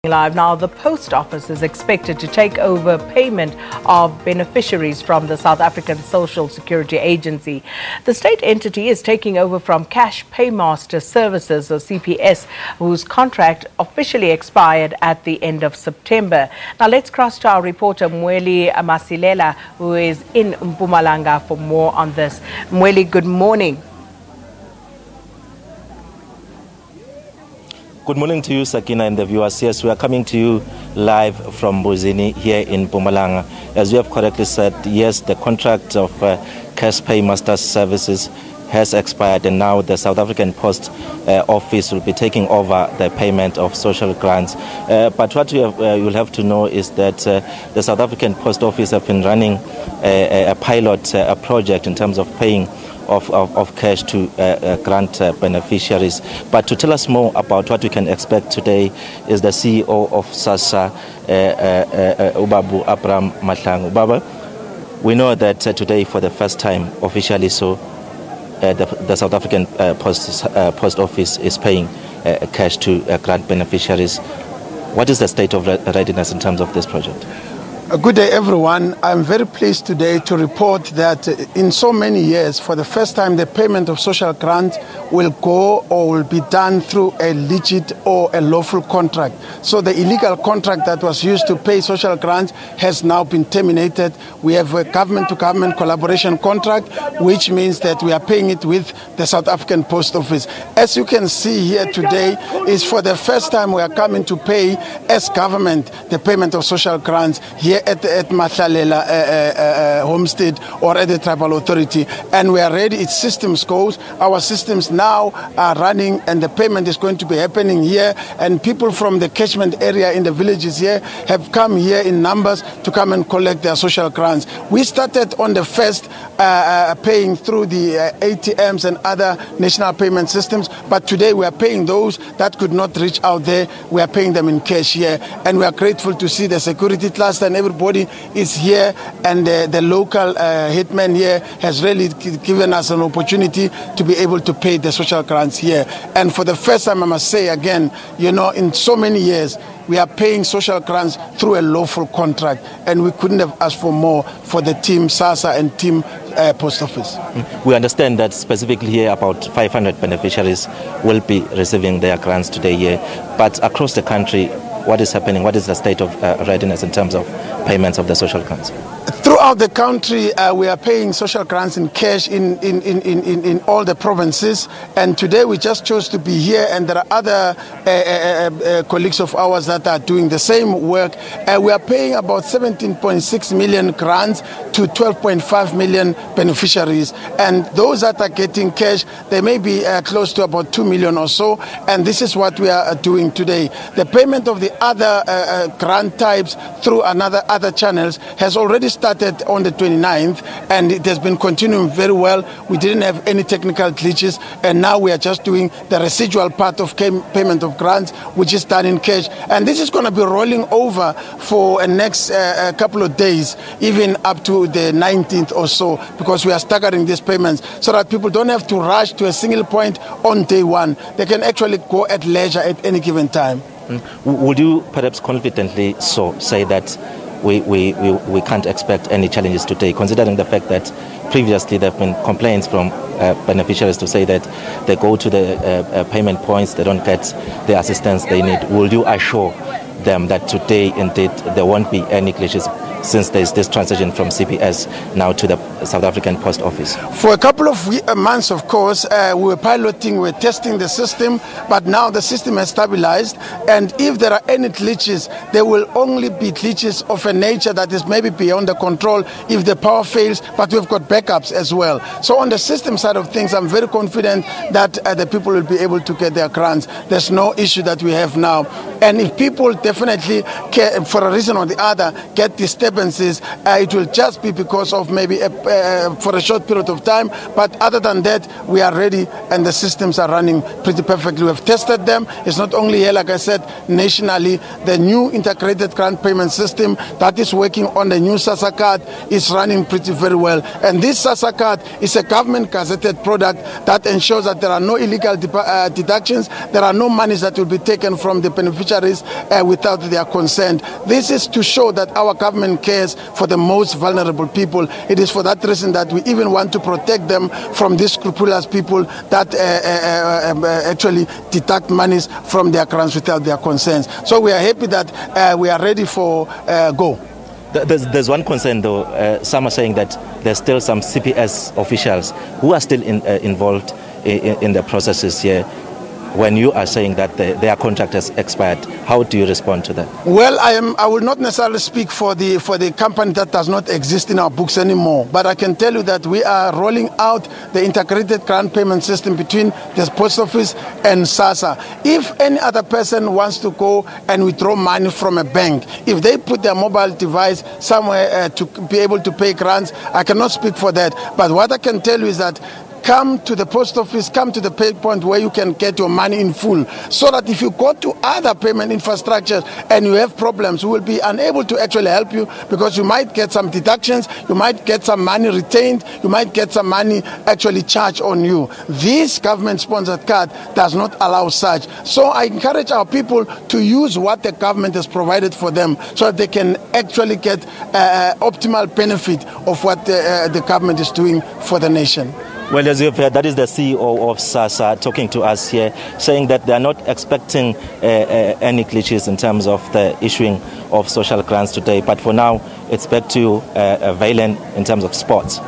Live now, the Post Office is expected to take over payment of beneficiaries from the South African Social Security Agency. The state entity is taking over from Cash Paymaster Services, or CPS, whose contract officially expired at the end of September. Now let's cross to our reporter Mweli Masilela, who is in Mpumalanga, for more on this. Mweli, good morning. Good morning to you, Sakina, and the viewers. Yes, we are coming to you live from Buzini here in Mpumalanga. As you have correctly said, yes, the contract of Cash Paymaster Services has expired, and now the South African Post Office will be taking over the payment of social grants. But what you'll have to know is that the South African Post Office have been running a pilot project in terms of paying of cash to grant beneficiaries. But to tell us more about what we can expect today is the CEO of SASSA, Ubabu Abraham Mahlangu. Baba, we know that today, for the first time officially, the South African Post Office is paying cash to grant beneficiaries. What is the state of readiness in terms of this project? Good day, everyone. I'm very pleased today to report that in so many years, for the first time, the payment of social grant will go or will be done through a legit or a lawful contract. So the illegal contract that was used to pay social grants has now been terminated. We have a government-to-government collaboration contract, which means that we are paying it with the South African Post Office. As you can see here today, is for the first time we are coming to pay as government the payment of social grants here at Masilela Homestead or at the Tribal Authority, and we are ready. It's systems goes. Our systems now are running, and the payment is going to be happening here, and people from the catchment area in the villages here have come here in numbers to come and collect their social grants. We started on the first paying through the ATMs and other national payment systems, but today we are paying those that could not reach out there. We are paying them in cash here, and we are grateful to see the security cluster and everybody is here, and the local hitman here has really given us an opportunity to be able to pay the social grants here. And for the first time, I must say again, you know, in so many years, we are paying social grants through a lawful contract, and we couldn't have asked for more for the team SASSA and team Post Office. We understand that specifically here about 500 beneficiaries will be receiving their grants today here, but across the country, what is happening? What is the state of readiness in terms of payments of the social grants? Throughout the country, we are paying social grants in cash in all the provinces. And today we just chose to be here, and there are other colleagues of ours that are doing the same work. We are paying about 17.6 million grants to 12.5 million beneficiaries. And those that are getting cash, they may be close to about 2 million or so. And this is what we are doing today. The payment of the other grant types through other channels has already started on the 29th, and it has been continuing very well. We didn't have any technical glitches, and now we are just doing the residual part of payment of grants, which is done in cash. And this is going to be rolling over for the next couple of days, even up to the 19th or so, because we are staggering these payments so that people don't have to rush to a single point on day one. They can actually go at leisure at any given time. Would you perhaps confidently say that we can't expect any challenges today, considering the fact that previously there have been complaints from beneficiaries to say that they go to the payment points, they don't get the assistance they need? Will you assure them that today indeed there won't be any glitches, since there's this transition from CPS now to the South African Post Office? For a couple of months, of course, we were piloting, we were testing the system, but now the system has stabilized, and if there are any glitches, there will only be glitches of a nature that is maybe beyond the control if the power fails, but we've got backups as well. So on the system side of things, I'm very confident that the people will be able to get their grants. There's no issue that we have now. And if people definitely, for a reason or the other, get disturbed disturbances, it will just be because of maybe for a short period of time. But other than that, we are ready and the systems are running pretty perfectly. We have tested them. It's not only here, like I said, nationally. The new integrated grant payment system that is working on the new SASSA card is running pretty very well. And this SASSA card is a government gazetted product that ensures that there are no illegal deductions, there are no monies that will be taken from the beneficiaries without their consent. This is to show that our government cares for the most vulnerable people. It is for that reason that we even want to protect them from these scrupulous people that actually deduct monies from their grants without their consent. So we are happy that we are ready for go. There's one concern though. Some are saying that there's still some CPS officials who are still involved in the processes here. When you are saying that their contract has expired, how do you respond to that? Well, I will not necessarily speak for the company that does not exist in our books anymore, but I can tell you that we are rolling out the integrated grant payment system between the post office and SASSA. If any other person wants to go and withdraw money from a bank, if they put their mobile device somewhere to be able to pay grants, I cannot speak for that. But what I can tell you is that come to the post office, come to the pay point where you can get your money in full, so that if you go to other payment infrastructures and you have problems, we will be unable to actually help you, because you might get some deductions, you might get some money retained, you might get some money actually charged on you. This government-sponsored card does not allow such. So I encourage our people to use what the government has provided for them, so that they can actually get optimal benefit of what the government is doing for the nation. Well, as you've heard, that is the CEO of SASSA talking to us here, saying that they are not expecting any glitches in terms of the issuing of social grants today. But for now, it's back to Valen in terms of sports.